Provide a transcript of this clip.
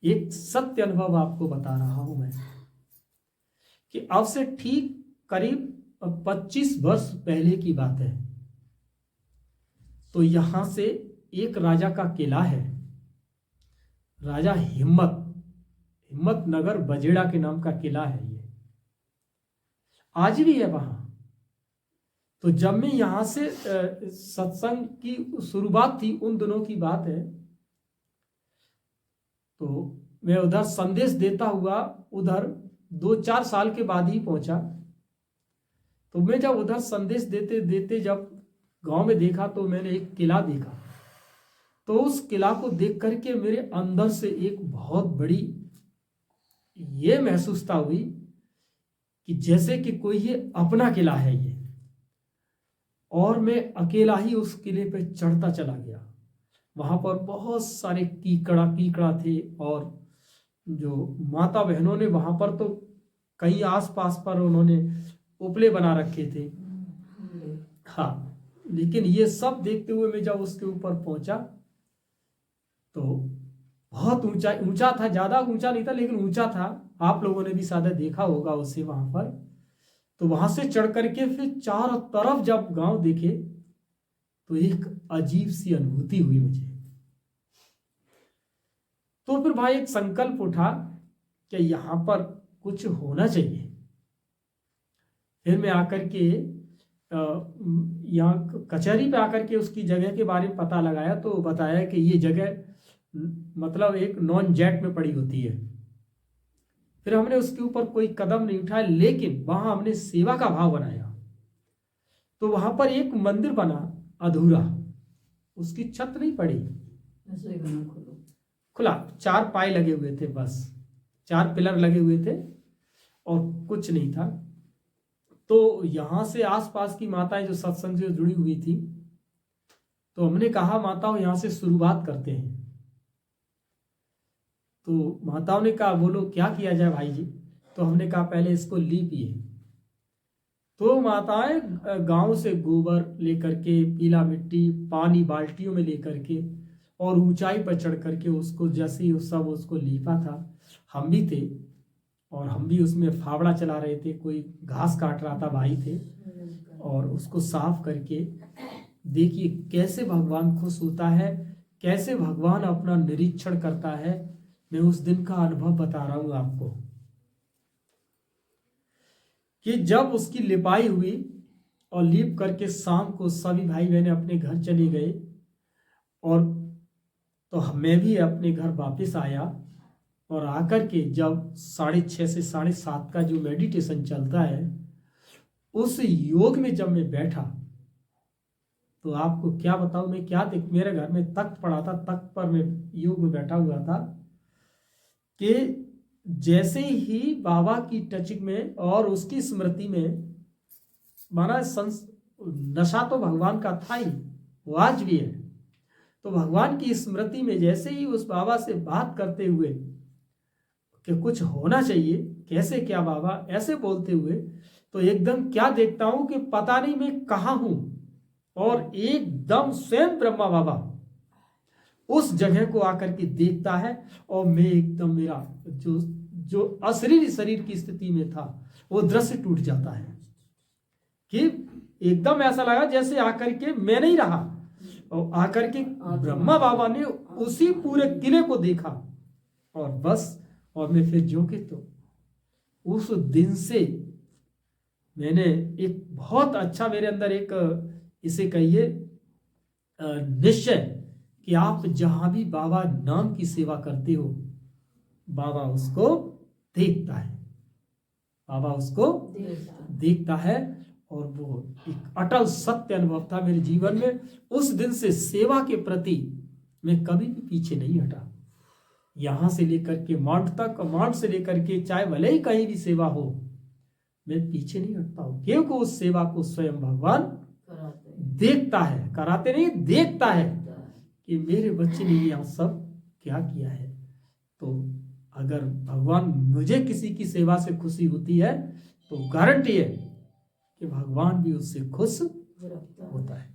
एक सत्य अनुभव आपको बता रहा हूं मैं कि अब से ठीक करीब 25 वर्ष पहले की बात है। तो यहां से एक राजा का किला है, राजा हिम्मत नगर बजेड़ा के नाम का किला है, ये आज भी है वहां। तो जब मैं यहां से सत्संग की शुरुआत थी, उन दिनों की बात है, तो मैं उधर संदेश देता हुआ उधर 2-4 साल के बाद ही पहुंचा। तो मैं जब उधर संदेश देते देते जब गांव में देखा तो मैंने एक किला देखा। तो उस किला को देख करके मेरे अंदर से एक बहुत बड़ी ये महसूसता हुई कि जैसे कि कोई ये अपना किला है ये, और मैं अकेला ही उस किले पे चढ़ता चला गया। वहां पर बहुत सारे कीकड़ा थे, और जो माता बहनों ने वहां पर तो कहीं आस-पास पर उन्होंने उपले बना रखे थे। हाँ, लेकिन ये सब देखते हुए मैं जब उसके ऊपर पहुंचा तो बहुत ऊंचा था, ज्यादा ऊंचा नहीं था लेकिन ऊंचा था। आप लोगों ने भी शायद देखा होगा उसे वहां पर। तो वहां से चढ़ करके फिर चारों तरफ जब गांव देखे तो एक अजीब सी अनुभूति हुई मुझे। तो फिर भाई एक संकल्प उठा कि यहां पर कुछ होना चाहिए। फिर मैं आकर के यहाँ कचहरी पे आकर के उसकी जगह के बारे में पता लगाया, तो बताया कि ये जगह मतलब एक नॉन जेट में पड़ी होती है। फिर हमने उसके ऊपर कोई कदम नहीं उठाया, लेकिन वहां हमने सेवा का भाव बनाया। तो वहां पर एक मंदिर बना अधूरा, उसकी छत नहीं पड़ी, खुला, 4 पाए लगे हुए थे, बस 4 पिलर लगे हुए थे और कुछ नहीं था। तो यहां से आसपास की माताएं जो सत्संग से जुड़ी हुई थी, तो हमने कहा माताओं यहां से शुरुआत करते हैं। तो माताओं ने कहा बोलो क्या किया जाए भाई जी। तो हमने कहा पहले इसको लीपिए। तो माताएं गांव से गोबर लेकर के, पीला मिट्टी, पानी बाल्टियों में लेकर के और ऊंचाई पर चढ़ करके उसको जैसे ही सब उसको लीपा था। हम भी थे और हम भी उसमें फावड़ा चला रहे थे, कोई घास काट रहा था भाई थे, और उसको साफ करके देखिए कैसे भगवान खुश होता है, कैसे भगवान अपना निरीक्षण करता है। मैं उस दिन का अनुभव बता रहा हूं आपको कि जब उसकी लिपाई हुई और लीप करके शाम को सभी भाई बहन अपने घर चले गए, और तो मैं भी अपने घर वापस आया। और आकर के जब 6:30 से 7:30 का जो मेडिटेशन चलता है, उस योग में जब मैं बैठा तो आपको क्या बताऊं मैं क्या देख, मेरे घर में तख्त पड़ा था, तख्त पर मैं योग में बैठा हुआ था कि जैसे ही बाबा की टचिंग में और उसकी स्मृति में, माना नशा तो भगवान का था ही, वो आज भी है। तो भगवान की स्मृति में जैसे ही उस बाबा से बात करते हुए कि कुछ होना चाहिए, कैसे क्या बाबा, ऐसे बोलते हुए, तो एकदम क्या देखता हूं कि पता नहीं मैं कहां हूं, और एकदम स्वयं ब्रह्मा बाबा उस जगह को आकर के देखता है। और मैं एकदम, मेरा जो अशरीरी शरीर की स्थिति में था वो दृश्य टूट जाता है कि एकदम ऐसा लगा जैसे आकर के मैं नहीं रहा, और आकर के ब्रह्मा बाबा ने उसी पूरे किले को देखा, और बस, और मैं फिर जो कि तो उस दिन से मैंने एक बहुत अच्छा, मेरे अंदर एक इसे कहिए निश्चय कि आप जहां भी बाबा नाम की सेवा करते हो, बाबा उसको देखता है, बाबा उसको देखता है। और वो एक अटल सत्य अनुभव था मेरे जीवन में। उस दिन से सेवा के प्रति मैं कभी भी पीछे नहीं हटा। यहां से लेकर के माउंट तक, माउंट से लेकर के चाहे भले ही कहीं भी सेवा हो, मैं पीछे नहीं हटता हूं, क्योंकि उस सेवा को स्वयं भगवान देखता है, कराते नहीं, देखता है कि मेरे बच्चे ने यह सब क्या किया है। तो अगर भगवान मुझे किसी की सेवा से खुशी होती है तो गारंटी है कि भगवान भी उससे खुश होता है।